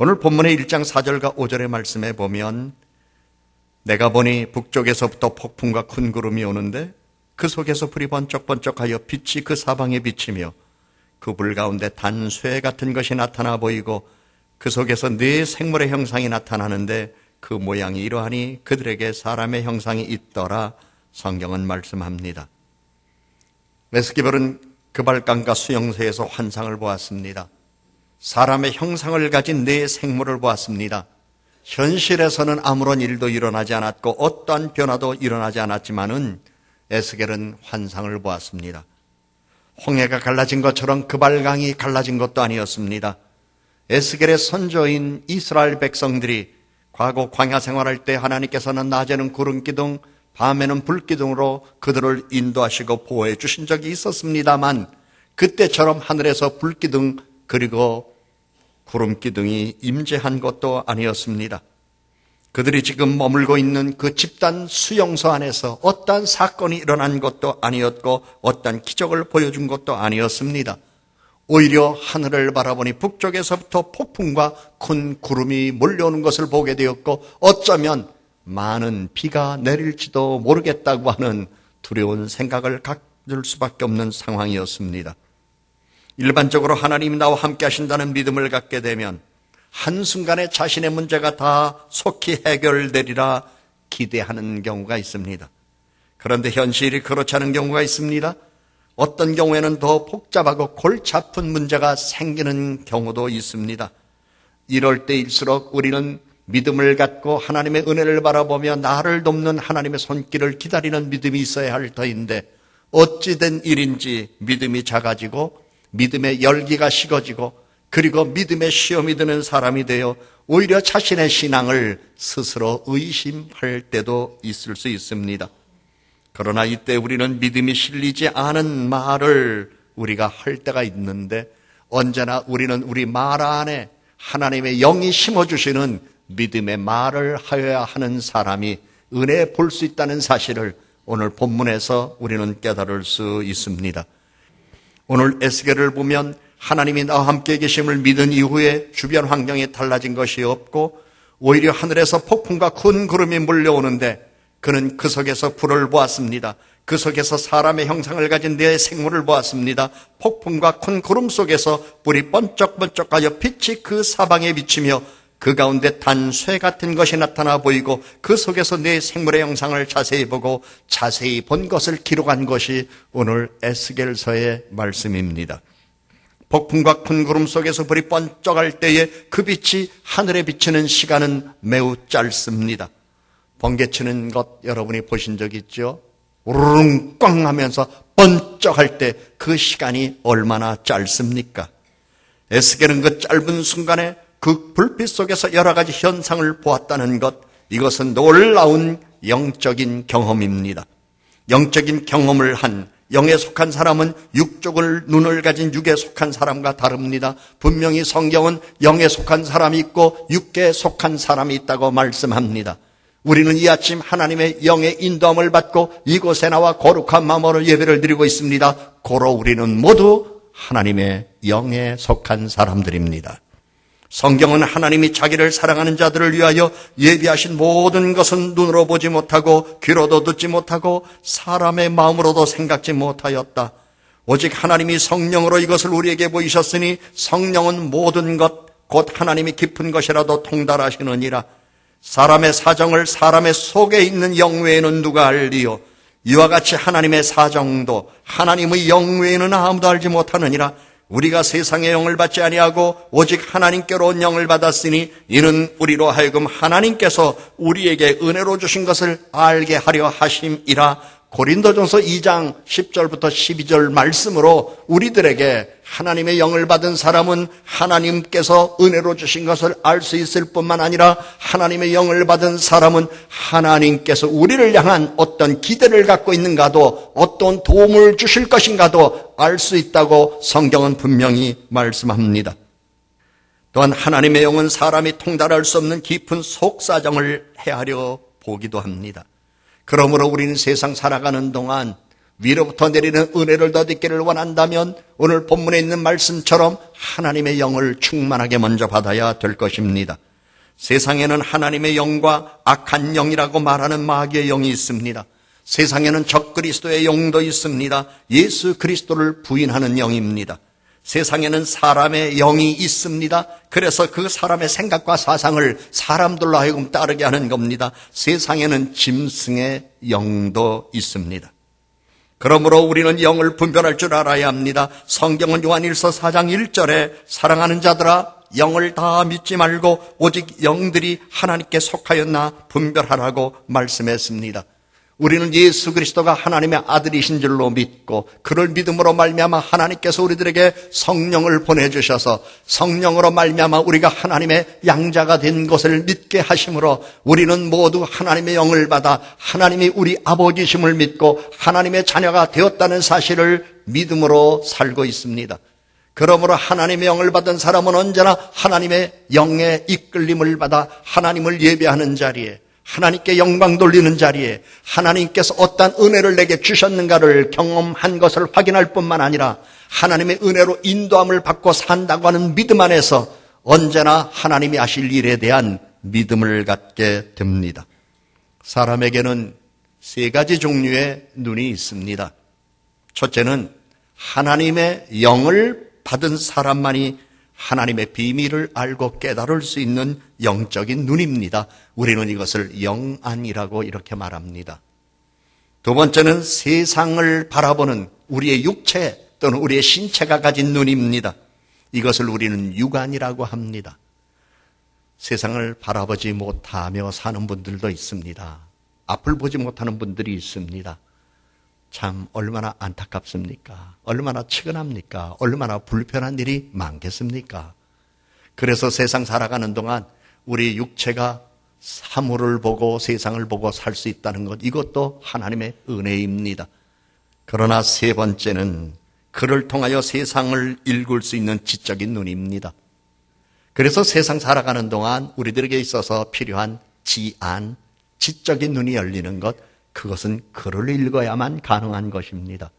오늘 본문의 1장 4절과 5절의 말씀에 보면 내가 보니 북쪽에서부터 폭풍과 큰 구름이 오는데 그 속에서 불이 번쩍번쩍하여 빛이 그 사방에 비치며 그 불 가운데 단쇠 같은 것이 나타나 보이고 그 속에서 네 생물의 형상이 나타나는데 그 모양이 이러하니 그들에게 사람의 형상이 있더라. 성경은 말씀합니다. 에스겔은 그발강가 수용소에서 환상을 보았습니다. 사람의 형상을 가진 네 생물을 보았습니다. 현실에서는 아무런 일도 일어나지 않았고 어떠한 변화도 일어나지 않았지만은 에스겔은 환상을 보았습니다. 홍해가 갈라진 것처럼 그발강이 갈라진 것도 아니었습니다. 에스겔의 선조인 이스라엘 백성들이 과거 광야 생활할 때 하나님께서는 낮에는 구름기둥, 밤에는 불기둥으로 그들을 인도하시고 보호해 주신 적이 있었습니다만 그때처럼 하늘에서 불기둥 그리고 구름기둥이 임재한 것도 아니었습니다. 그들이 지금 머물고 있는 그 집단 수용소 안에서 어떠한 사건이 일어난 것도 아니었고 어떠한 기적을 보여준 것도 아니었습니다. 오히려 하늘을 바라보니 북쪽에서부터 폭풍과 큰 구름이 몰려오는 것을 보게 되었고 어쩌면 많은 비가 내릴지도 모르겠다고 하는 두려운 생각을 가질 수밖에 없는 상황이었습니다. 일반적으로 하나님이 나와 함께 하신다는 믿음을 갖게 되면 한순간에 자신의 문제가 다 속히 해결되리라 기대하는 경우가 있습니다. 그런데 현실이 그렇지 않은 경우가 있습니다. 어떤 경우에는 더 복잡하고 골치 아픈 문제가 생기는 경우도 있습니다. 이럴 때일수록 우리는 믿음을 갖고 하나님의 은혜를 바라보며 나를 돕는 하나님의 손길을 기다리는 믿음이 있어야 할 터인데 어찌된 일인지 믿음이 작아지고 믿음의 열기가 식어지고 그리고 믿음의 시험이 드는 사람이 되어 오히려 자신의 신앙을 스스로 의심할 때도 있을 수 있습니다. 그러나 이때 우리는 믿음이 실리지 않은 말을 우리가 할 때가 있는데 언제나 우리는 우리 말 안에 하나님의 영이 심어주시는 믿음의 말을 하여야 하는 사람이 은혜에 볼 수 있다는 사실을 오늘 본문에서 우리는 깨달을 수 있습니다. 오늘 에스겔을 보면 하나님이 나와 함께 계심을 믿은 이후에 주변 환경이 달라진 것이 없고 오히려 하늘에서 폭풍과 큰 구름이 몰려오는데 그는 그 속에서 불을 보았습니다. 그 속에서 사람의 형상을 가진 네 생물을 보았습니다. 폭풍과 큰 구름 속에서 불이 번쩍번쩍하여 빛이 그 사방에 비치며 그 가운데 단쇠 같은 것이 나타나 보이고 그 속에서 네 생물의 형상을 자세히 보고 자세히 본 것을 기록한 것이 오늘 에스겔서의 말씀입니다. 폭풍과 큰 구름 속에서 불이 번쩍할 때에 그 빛이 하늘에 비치는 시간은 매우 짧습니다. 번개치는 것 여러분이 보신 적 있죠? 우르릉 꽝 하면서 번쩍할 때 그 시간이 얼마나 짧습니까? 에스겔은 그 짧은 순간에 그 불빛 속에서 여러 가지 현상을 보았다는 것, 이것은 놀라운 영적인 경험입니다. 영적인 경험을 한 영에 속한 사람은 육적을 눈을 가진 육에 속한 사람과 다릅니다. 분명히 성경은 영에 속한 사람이 있고 육에 속한 사람이 있다고 말씀합니다. 우리는 이 아침 하나님의 영의 인도함을 받고 이곳에 나와 거룩한 마음으로 예배를 드리고 있습니다. 고로 우리는 모두 하나님의 영에 속한 사람들입니다. 성경은 하나님이 자기를 사랑하는 자들을 위하여 예비하신 모든 것은 눈으로 보지 못하고 귀로도 듣지 못하고 사람의 마음으로도 생각지 못하였다. 오직 하나님이 성령으로 이것을 우리에게 보이셨으니 성령은 모든 것 곧 하나님이 깊은 것이라도 통달하시느니라. 사람의 사정을 사람의 속에 있는 영 외에는 누가 알리요? 이와 같이 하나님의 사정도 하나님의 영 외에는 아무도 알지 못하느니라. 우리가 세상의 영을 받지 아니하고 오직 하나님께로 온 영을 받았으니 이는 우리로 하여금 하나님께서 우리에게 은혜로 주신 것을 알게 하려 하심이라. 고린도전서 2장 10절부터 12절 말씀으로 우리들에게 하나님의 영을 받은 사람은 하나님께서 은혜로 주신 것을 알 수 있을 뿐만 아니라 하나님의 영을 받은 사람은 하나님께서 우리를 향한 어떤 기대를 갖고 있는가도 어떤 도움을 주실 것인가도 알 수 있다고 성경은 분명히 말씀합니다. 또한 하나님의 영은 사람이 통달할 수 없는 깊은 속사정을 헤아려 보기도 합니다. 그러므로 우리는 세상 살아가는 동안 위로부터 내리는 은혜를 더 듣기를 원한다면 오늘 본문에 있는 말씀처럼 하나님의 영을 충만하게 먼저 받아야 될 것입니다. 세상에는 하나님의 영과 악한 영이라고 말하는 마귀의 영이 있습니다. 세상에는 적그리스도의 영도 있습니다. 예수 그리스도를 부인하는 영입니다. 세상에는 사람의 영이 있습니다. 그래서 그 사람의 생각과 사상을 사람들로 하여금 따르게 하는 겁니다. 세상에는 짐승의 영도 있습니다. 그러므로 우리는 영을 분별할 줄 알아야 합니다. 성경은 요한일서 4장 1절에 사랑하는 자들아 영을 다 믿지 말고 오직 영들이 하나님께 속하였나 분별하라고 말씀했습니다. 우리는 예수 그리스도가 하나님의 아들이신 줄로 믿고 그를 믿음으로 말미암아 하나님께서 우리들에게 성령을 보내주셔서 성령으로 말미암아 우리가 하나님의 양자가 된 것을 믿게 하심으로 우리는 모두 하나님의 영을 받아 하나님이 우리 아버지심을 믿고 하나님의 자녀가 되었다는 사실을 믿음으로 살고 있습니다. 그러므로 하나님의 영을 받은 사람은 언제나 하나님의 영의 이끌림을 받아 하나님을 예배하는 자리에 하나님께 영광 돌리는 자리에 하나님께서 어떤 은혜를 내게 주셨는가를 경험한 것을 확인할 뿐만 아니라 하나님의 은혜로 인도함을 받고 산다고 하는 믿음 안에서 언제나 하나님이 하실 일에 대한 믿음을 갖게 됩니다. 사람에게는 세 가지 종류의 눈이 있습니다. 첫째는 하나님의 영을 받은 사람만이 하나님의 비밀을 알고 깨달을 수 있는 영적인 눈입니다. 우리는 이것을 영안이라고 이렇게 말합니다. 두 번째는 세상을 바라보는 우리의 육체 또는 우리의 신체가 가진 눈입니다. 이것을 우리는 육안이라고 합니다. 세상을 바라보지 못하며 사는 분들도 있습니다. 앞을 보지 못하는 분들이 있습니다. 참 얼마나 안타깝습니까? 얼마나 측은합니까? 얼마나 불편한 일이 많겠습니까? 그래서 세상 살아가는 동안 우리 육체가 사물을 보고 세상을 보고 살 수 있다는 것, 이것도 하나님의 은혜입니다. 그러나 세 번째는 그를 통하여 세상을 읽을 수 있는 지적인 눈입니다. 그래서 세상 살아가는 동안 우리들에게 있어서 필요한 지안, 지적인 눈이 열리는 것, 그것은 글을 읽어야만 가능한 것입니다.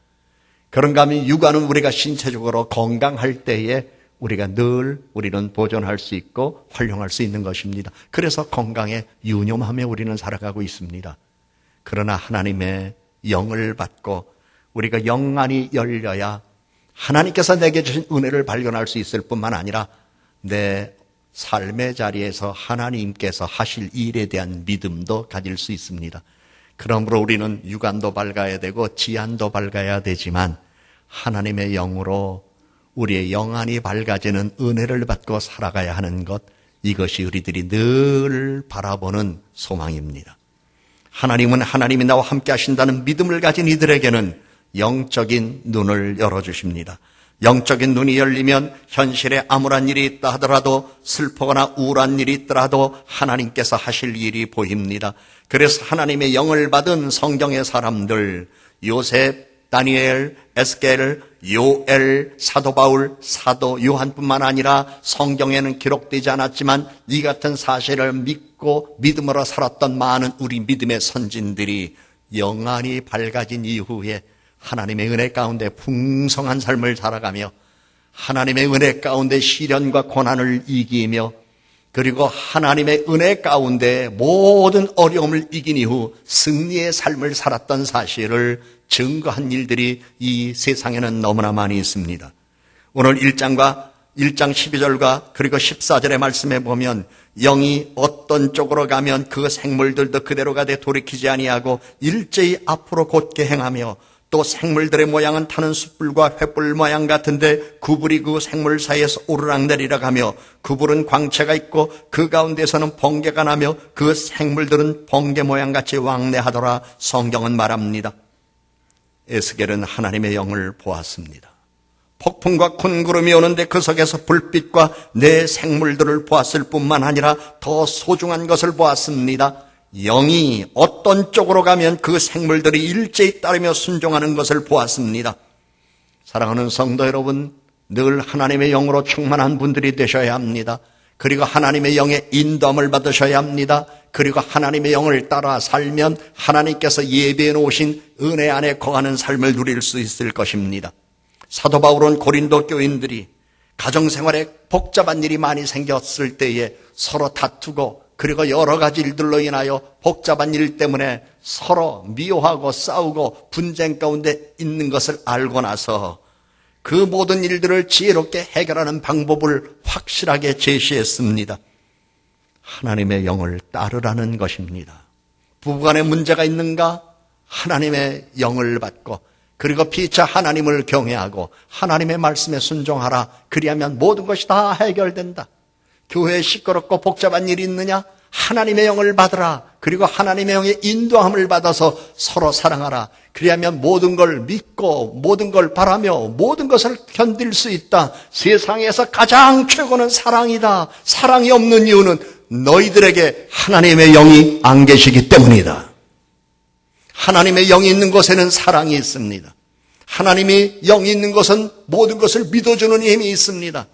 그런가 하면 육안은 우리가 신체적으로 건강할 때에 우리가 늘 우리는 보존할 수 있고 활용할 수 있는 것입니다. 그래서 건강에 유념하며 우리는 살아가고 있습니다. 그러나 하나님의 영을 받고 우리가 영안이 열려야 하나님께서 내게 주신 은혜를 발견할 수 있을 뿐만 아니라 내 삶의 자리에서 하나님께서 하실 일에 대한 믿음도 가질 수 있습니다. 그러므로 우리는 육안도 밝아야 되고 지안도 밝아야 되지만 하나님의 영으로 우리의 영안이 밝아지는 은혜를 받고 살아가야 하는 것, 이것이 우리들이 늘 바라보는 소망입니다. 하나님은 하나님이 나와 함께 하신다는 믿음을 가진 이들에게는 영적인 눈을 열어주십니다. 영적인 눈이 열리면 현실에 아무런 일이 있다 하더라도 슬프거나 우울한 일이 있더라도 하나님께서 하실 일이 보입니다. 그래서 하나님의 영을 받은 성경의 사람들, 요셉, 다니엘, 에스겔, 요엘, 사도 바울, 사도 요한뿐만 아니라 성경에는 기록되지 않았지만 이 같은 사실을 믿고 믿음으로 살았던 많은 우리 믿음의 선진들이 영안이 밝아진 이후에 하나님의 은혜 가운데 풍성한 삶을 살아가며 하나님의 은혜 가운데 시련과 고난을 이기며 그리고 하나님의 은혜 가운데 모든 어려움을 이긴 이후 승리의 삶을 살았던 사실을 증거한 일들이 이 세상에는 너무나 많이 있습니다. 오늘 1장 12절과 그리고 14절의 말씀에 보면 영이 어떤 쪽으로 가면 그 생물들도 그대로 가되 돌이키지 아니하고 일제히 앞으로 곧게 행하며 또 생물들의 모양은 타는 숯불과 횃불 모양 같은데 구불이 그 생물 사이에서 오르락내리락 하며 구불은 광채가 있고 그 가운데서는 번개가 나며 그 생물들은 번개 모양같이 왕래하더라. 성경은 말합니다. 에스겔은 하나님의 영을 보았습니다. 폭풍과 큰 구름이 오는데 그 속에서 불빛과 내 생물들을 보았을 뿐만 아니라 더 소중한 것을 보았습니다. 영이 어떤 쪽으로 가면 그 생물들이 일제히 따르며 순종하는 것을 보았습니다. 사랑하는 성도 여러분, 늘 하나님의 영으로 충만한 분들이 되셔야 합니다. 그리고 하나님의 영의 인도함을 받으셔야 합니다. 그리고 하나님의 영을 따라 살면 하나님께서 예비해 놓으신 은혜 안에 거하는 삶을 누릴 수 있을 것입니다. 사도 바울은 고린도 교인들이 가정생활에 복잡한 일이 많이 생겼을 때에 서로 다투고 그리고 여러 가지 일들로 인하여 복잡한 일 때문에 서로 미워하고 싸우고 분쟁 가운데 있는 것을 알고 나서 그 모든 일들을 지혜롭게 해결하는 방법을 확실하게 제시했습니다. 하나님의 영을 따르라는 것입니다. 부부간에 문제가 있는가? 하나님의 영을 받고 그리고 피차 하나님을 경외하고 하나님의 말씀에 순종하라. 그리하면 모든 것이 다 해결된다. 교회에 시끄럽고 복잡한 일이 있느냐? 하나님의 영을 받으라. 그리고 하나님의 영의 인도함을 받아서 서로 사랑하라. 그리하면 모든 걸 믿고 모든 걸 바라며 모든 것을 견딜 수 있다. 세상에서 가장 최고는 사랑이다. 사랑이 없는 이유는 너희들에게 하나님의 영이 안 계시기 때문이다. 하나님의 영이 있는 곳에는 사랑이 있습니다. 하나님이 영이 있는 곳은 모든 것을 믿어주는 힘이 있습니다.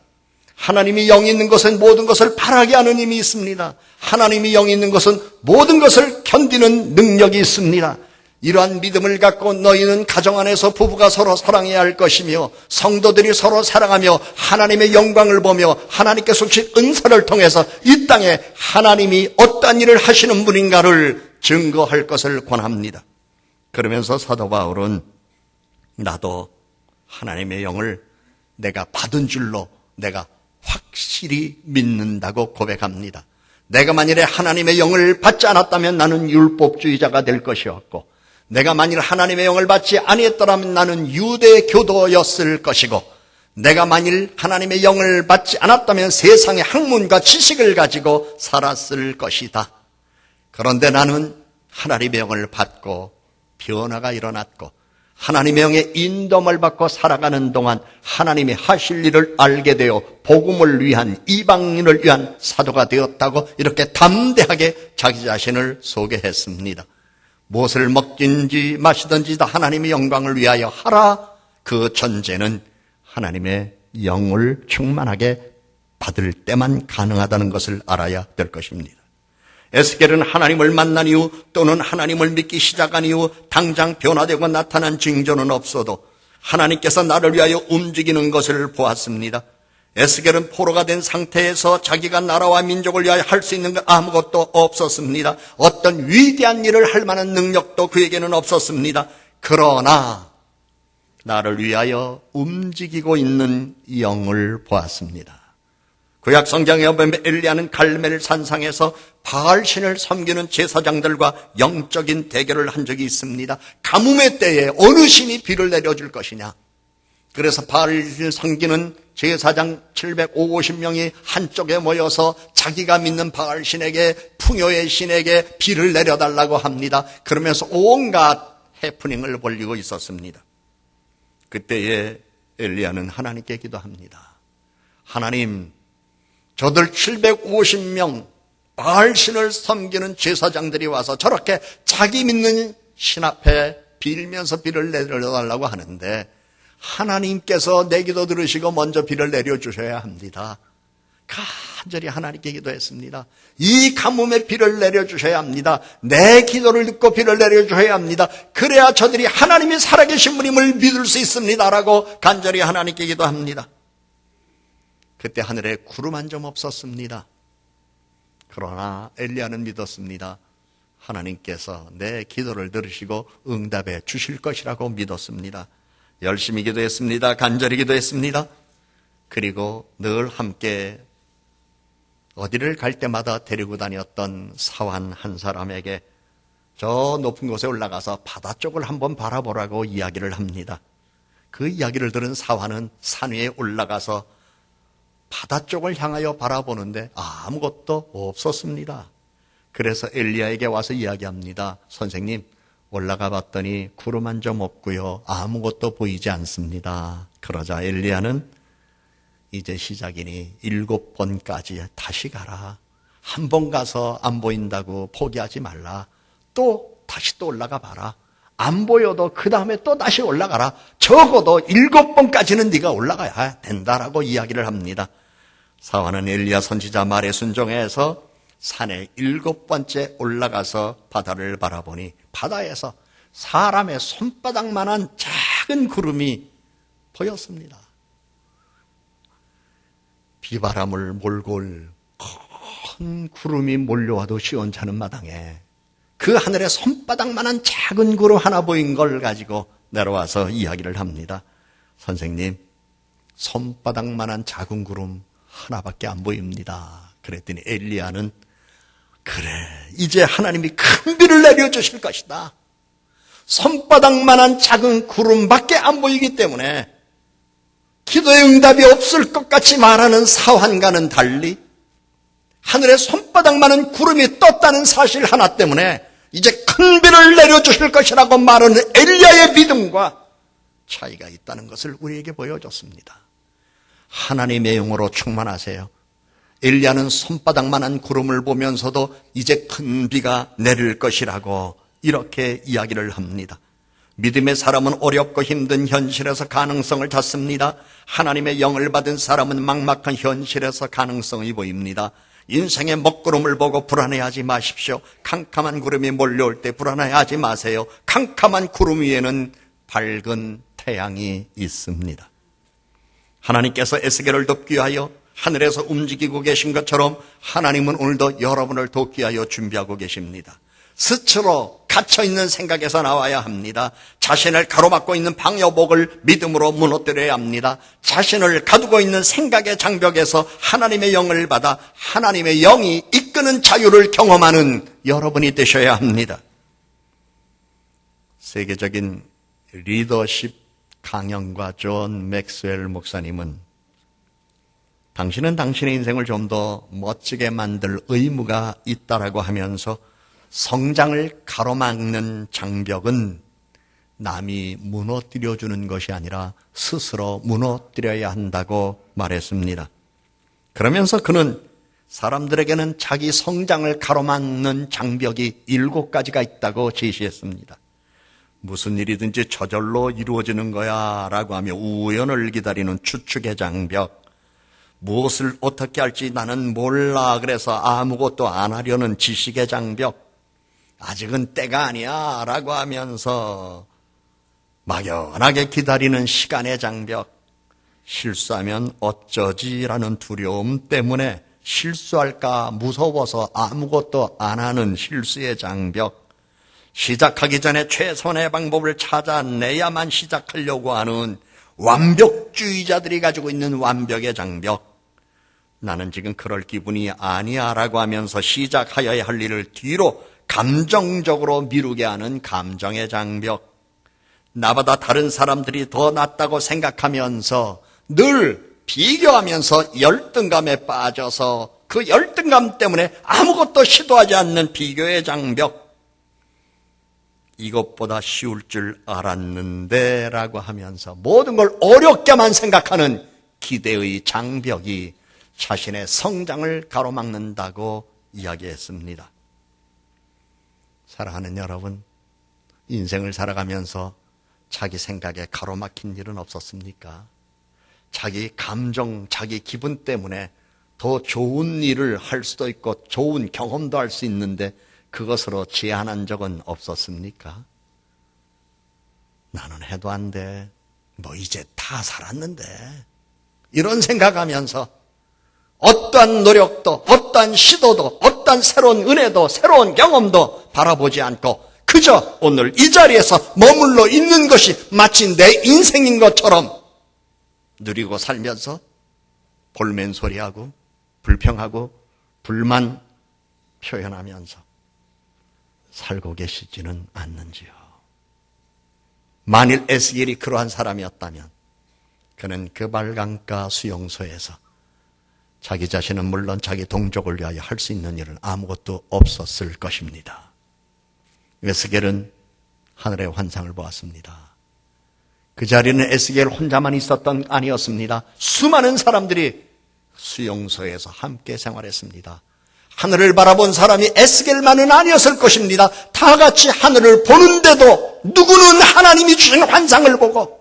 하나님이 영이 있는 것은 모든 것을 바라게 하는 힘이 있습니다. 하나님이 영이 있는 것은 모든 것을 견디는 능력이 있습니다. 이러한 믿음을 갖고 너희는 가정 안에서 부부가 서로 사랑해야 할 것이며 성도들이 서로 사랑하며 하나님의 영광을 보며 하나님께서 주신 은사를 통해서 이 땅에 하나님이 어떤 일을 하시는 분인가를 증거할 것을 권합니다. 그러면서 사도 바울은 나도 하나님의 영을 내가 받은 줄로 내가 확실히 믿는다고 고백합니다. 내가 만일에 하나님의 영을 받지 않았다면 나는 율법주의자가 될 것이었고 내가 만일 하나님의 영을 받지 아니했더라면 나는 유대 교도였을 것이고 내가 만일 하나님의 영을 받지 않았다면 세상의 학문과 지식을 가지고 살았을 것이다. 그런데 나는 하나님의 영을 받고 변화가 일어났고 하나님의 영의 인도함을 받고 살아가는 동안 하나님이 하실 일을 알게 되어 복음을 위한 이방인을 위한 사도가 되었다고 이렇게 담대하게 자기 자신을 소개했습니다. 무엇을 먹든지 마시든지 다 하나님의 영광을 위하여 하라. 그 전제는 하나님의 영을 충만하게 받을 때만 가능하다는 것을 알아야 될 것입니다. 에스겔은 하나님을 만난 이후 또는 하나님을 믿기 시작한 이후 당장 변화되고 나타난 징조는 없어도 하나님께서 나를 위하여 움직이는 것을 보았습니다. 에스겔은 포로가 된 상태에서 자기가 나라와 민족을 위하여 할 수 있는 것 아무것도 없었습니다. 어떤 위대한 일을 할 만한 능력도 그에게는 없었습니다. 그러나 나를 위하여 움직이고 있는 영을 보았습니다. 구약 성경에 보면 엘리야는 갈멜 산상에서 바알신을 섬기는 제사장들과 영적인 대결을 한 적이 있습니다. 가뭄의 때에 어느 신이 비를 내려줄 것이냐. 그래서 바알신을 섬기는 제사장 750명이 한쪽에 모여서 자기가 믿는 바알신에게 풍요의 신에게 비를 내려달라고 합니다. 그러면서 온갖 해프닝을 벌이고 있었습니다. 그때에 엘리야는 하나님께 기도합니다. 하나님, 저들 750명 바알신을 섬기는 제사장들이 와서 저렇게 자기 믿는 신 앞에 빌면서 비를 내려달라고 하는데 하나님께서 내 기도 들으시고 먼저 비를 내려주셔야 합니다. 간절히 하나님께 기도했습니다. 이 가뭄에 비를 내려주셔야 합니다. 내 기도를 듣고 비를 내려주셔야 합니다. 그래야 저들이 하나님이 살아계신 분임을 믿을 수 있습니다라고 간절히 하나님께 기도합니다. 그때 하늘에 구름 한 점 없었습니다. 그러나 엘리야는 믿었습니다. 하나님께서 내 기도를 들으시고 응답해 주실 것이라고 믿었습니다. 열심히 기도했습니다. 간절히 기도했습니다. 그리고 늘 함께 어디를 갈 때마다 데리고 다녔던 사환 한 사람에게 저 높은 곳에 올라가서 바다 쪽을 한번 바라보라고 이야기를 합니다. 그 이야기를 들은 사환은 산 위에 올라가서 바다 쪽을 향하여 바라보는데 아무것도 없었습니다. 그래서 엘리야에게 와서 이야기합니다. 선생님, 올라가 봤더니 구름 한 점 없고요. 아무것도 보이지 않습니다. 그러자 엘리야는 이제 시작이니 7번까지 다시 가라. 한 번 가서 안 보인다고 포기하지 말라. 또 다시 또 올라가 봐라. 안 보여도 그 다음에 또 다시 올라가라. 적어도 7번까지는 네가 올라가야 된다라고 이야기를 합니다. 사환은 엘리야 선지자 말에 순종해서 산에 7번째 올라가서 바다를 바라보니 바다에서 사람의 손바닥만한 작은 구름이 보였습니다. 비바람을 몰고 올 큰 구름이 몰려와도 시원찮은 마당에 그 하늘에 손바닥만한 작은 구름 하나 보인 걸 가지고 내려와서 이야기를 합니다. 선생님, 손바닥만한 작은 구름 하나밖에 안 보입니다. 그랬더니 엘리야는 그래, 이제 하나님이 큰 비를 내려주실 것이다. 손바닥만한 작은 구름밖에 안 보이기 때문에 기도의 응답이 없을 것 같이 말하는 사환과는 달리 하늘에 손바닥만한 구름이 떴다는 사실 하나 때문에 이제 큰 비를 내려주실 것이라고 말하는 엘리야의 믿음과 차이가 있다는 것을 우리에게 보여줬습니다. 하나님의 영으로 충만하세요. 엘리야는 손바닥만한 구름을 보면서도 이제 큰 비가 내릴 것이라고 이렇게 이야기를 합니다. 믿음의 사람은 어렵고 힘든 현실에서 가능성을 찾습니다. 하나님의 영을 받은 사람은 막막한 현실에서 가능성이 보입니다. 인생의 먹구름을 보고 불안해하지 마십시오. 캄캄한 구름이 몰려올 때 불안해하지 마세요. 캄캄한 구름 위에는 밝은 태양이 있습니다. 하나님께서 에스겔을 돕기 위하여 하늘에서 움직이고 계신 것처럼 하나님은 오늘도 여러분을 돕기 위하여 준비하고 계십니다. 스스로 갇혀있는 생각에서 나와야 합니다. 자신을 가로막고 있는 방여복을 믿음으로 무너뜨려야 합니다. 자신을 가두고 있는 생각의 장벽에서 하나님의 영을 받아 하나님의 영이 이끄는 자유를 경험하는 여러분이 되셔야 합니다. 세계적인 리더십 강연가 존 맥스웰 목사님은 당신은 당신의 인생을 좀 더 멋지게 만들 의무가 있다라고 하면서 성장을 가로막는 장벽은 남이 무너뜨려주는 것이 아니라 스스로 무너뜨려야 한다고 말했습니다. 그러면서 그는 사람들에게는 자기 성장을 가로막는 장벽이 7가지가 있다고 제시했습니다. 무슨 일이든지 저절로 이루어지는 거야 라고 하며 우연을 기다리는 추측의 장벽, 무엇을 어떻게 할지 나는 몰라 그래서 아무것도 안 하려는 지식의 장벽, 아직은 때가 아니야 라고 하면서 막연하게 기다리는 시간의 장벽, 실수하면 어쩌지라는 두려움 때문에 실수할까 무서워서 아무것도 안 하는 실수의 장벽, 시작하기 전에 최선의 방법을 찾아내야만 시작하려고 하는 완벽주의자들이 가지고 있는 완벽의 장벽, 나는 지금 그럴 기분이 아니야 라고 하면서 시작하여야 할 일을 뒤로 감정적으로 미루게 하는 감정의 장벽, 나보다 다른 사람들이 더 낫다고 생각하면서 늘 비교하면서 열등감에 빠져서 그 열등감 때문에 아무것도 시도하지 않는 비교의 장벽, 이것보다 쉬울 줄 알았는데 라고 하면서 모든 걸 어렵게만 생각하는 기대의 장벽이 자신의 성장을 가로막는다고 이야기했습니다. 사랑하는 여러분, 인생을 살아가면서 자기 생각에 가로막힌 일은 없었습니까? 자기 감정, 자기 기분 때문에 더 좋은 일을 할 수도 있고 좋은 경험도 할 수 있는데 그것으로 제한한 적은 없었습니까? 나는 해도 안 돼. 뭐 이제 다 살았는데. 이런 생각하면서 어떠한 노력도, 어떠한 시도도, 어떠한 새로운 은혜도, 새로운 경험도 바라보지 않고 그저 오늘 이 자리에서 머물러 있는 것이 마치 내 인생인 것처럼 누리고 살면서 볼멘소리하고 불평하고 불만 표현하면서 살고 계시지는 않는지요. 만일 에스겔이 그러한 사람이었다면 그는 그 발강가 수용소에서 자기 자신은 물론 자기 동족을 위하여 할 수 있는 일은 아무것도 없었을 것입니다. 에스겔은 하늘의 환상을 보았습니다. 그 자리는 에스겔 혼자만 있었던 아니었습니다. 수많은 사람들이 수용소에서 함께 생활했습니다. 하늘을 바라본 사람이 에스겔만은 아니었을 것입니다. 다 같이 하늘을 보는데도 누구는 하나님이 주신 환상을 보고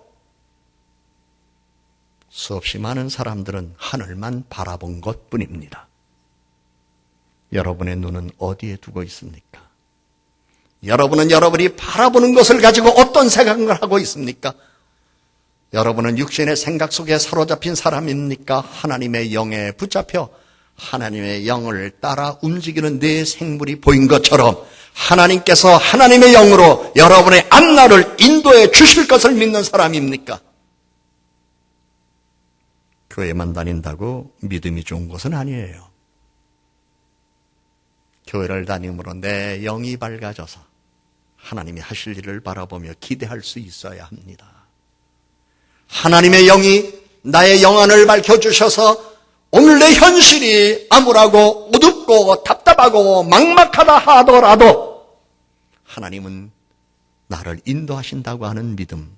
수없이 많은 사람들은 하늘만 바라본 것뿐입니다. 여러분의 눈은 어디에 두고 있습니까? 여러분은 여러분이 바라보는 것을 가지고 어떤 생각을 하고 있습니까? 여러분은 육신의 생각 속에 사로잡힌 사람입니까? 하나님의 영에 붙잡혀 하나님의 영을 따라 움직이는 내 생물이 보인 것처럼 하나님께서 하나님의 영으로 여러분의 앞날을 인도해 주실 것을 믿는 사람입니까? 교회만 다닌다고 믿음이 좋은 것은 아니에요. 교회를 다님으로 내 영이 밝아져서 하나님이 하실 일을 바라보며 기대할 수 있어야 합니다. 하나님의 영이 나의 영안을 밝혀주셔서 오늘 내 현실이 암울하고 어둡고 답답하고 막막하다 하더라도 하나님은 나를 인도하신다고 하는 믿음,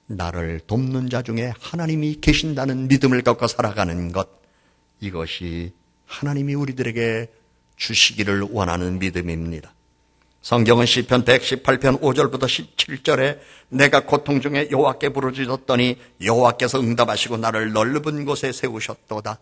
나를 돕는 자 중에 하나님이 계신다는 믿음을 갖고 살아가는 것, 이것이 하나님이 우리들에게 주시기를 원하는 믿음입니다. 성경은 시편 118편 5절부터 17절에 내가 고통 중에 여호와께 부르짖었더니 여호와께서 응답하시고 나를 넓은 곳에 세우셨도다.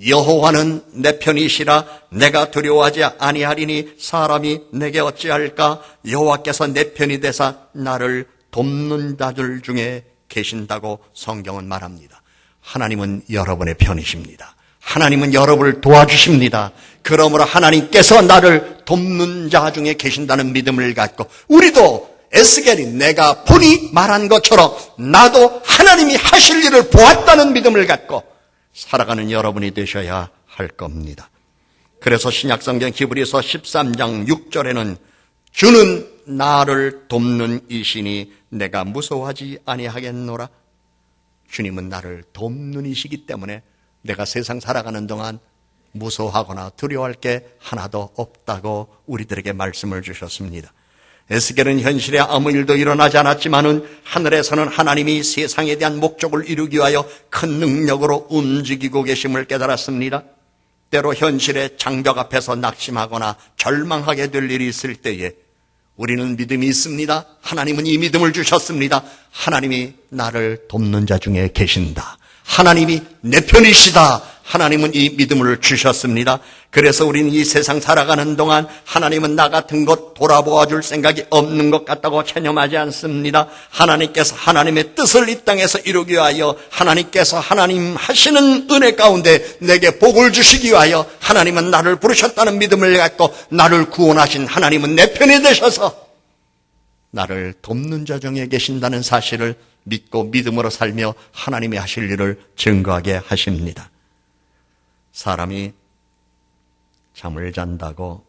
여호와는 내 편이시라 내가 두려워하지 아니하리니 사람이 내게 어찌할까? 여호와께서 내 편이 되사 나를 돕는 자들 중에 계신다고 성경은 말합니다. 하나님은 여러분의 편이십니다. 하나님은 여러분을 도와주십니다. 그러므로 하나님께서 나를 돕는 자 중에 계신다는 믿음을 갖고 우리도 에스겔이 내가 보니 말한 것처럼 나도 하나님이 하실 일을 보았다는 믿음을 갖고 살아가는 여러분이 되셔야 할 겁니다. 그래서 신약성경 히브리서 13장 6절에는 주는 나를 돕는 이시니 내가 무서워하지 아니하겠노라. 주님은 나를 돕는 이시기 때문에 내가 세상 살아가는 동안 무서워하거나 두려워할 게 하나도 없다고 우리들에게 말씀을 주셨습니다. 에스겔은 현실에 아무 일도 일어나지 않았지만은 하늘에서는 하나님이 세상에 대한 목적을 이루기 위하여 큰 능력으로 움직이고 계심을 깨달았습니다. 때로 현실의 장벽 앞에서 낙심하거나 절망하게 될 일이 있을 때에 우리는 믿음이 있습니다. 하나님은 이 믿음을 주셨습니다. 하나님이 나를 돕는 자 중에 계신다. 하나님이 내 편이시다. 하나님은 이 믿음을 주셨습니다. 그래서 우리는 이 세상 살아가는 동안 하나님은 나 같은 것 돌아보아 줄 생각이 없는 것 같다고 체념하지 않습니다. 하나님께서 하나님의 뜻을 이 땅에서 이루기 위하여 하나님께서 하나님 하시는 은혜 가운데 내게 복을 주시기 위하여 하나님은 나를 부르셨다는 믿음을 갖고 나를 구원하신 하나님은 내 편이 되셔서 나를 돕는 자 중에 계신다는 사실을 믿고 믿음으로 살며 하나님이 하실 일을 증거하게 하십니다. 사람이 잠을 잔다고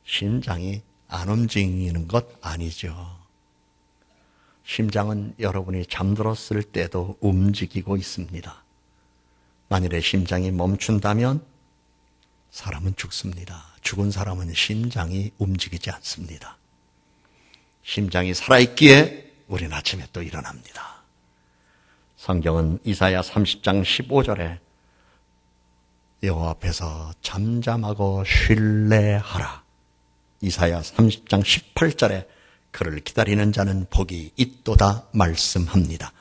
심장이 안 움직이는 것 아니죠. 심장은 여러분이 잠들었을 때도 움직이고 있습니다. 만일에 심장이 멈춘다면 사람은 죽습니다. 죽은 사람은 심장이 움직이지 않습니다. 심장이 살아있기에 우리는 아침에 또 일어납니다. 성경은 이사야 30장 15절에 여호와 앞에서 잠잠하고 신뢰하라. 이사야 30장 18절에 그를 기다리는 자는 복이 있도다 말씀합니다.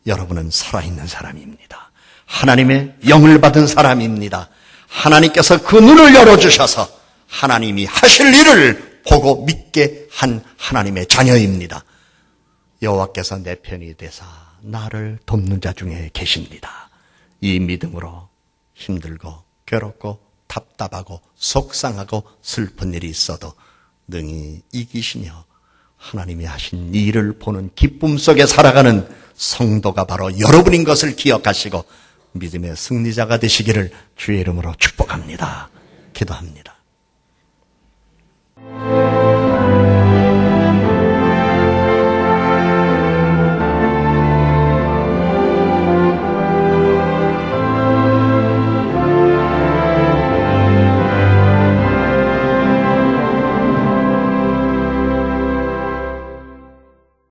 여러분은 살아있는 사람입니다. 하나님의 영을 받은 사람입니다. 하나님께서 그 눈을 열어주셔서 하나님이 하실 일을 보고 믿게 한 하나님의 자녀입니다. 여호와께서 내 편이 되사 나를 돕는 자 중에 계십니다. 이 믿음으로 힘들고 괴롭고 답답하고 속상하고 슬픈 일이 있어도 능히 이기시며 하나님이 하신 일을 보는 기쁨 속에 살아가는 성도가 바로 여러분인 것을 기억하시고 믿음의 승리자가 되시기를 주의 이름으로 축복합니다. 기도합니다.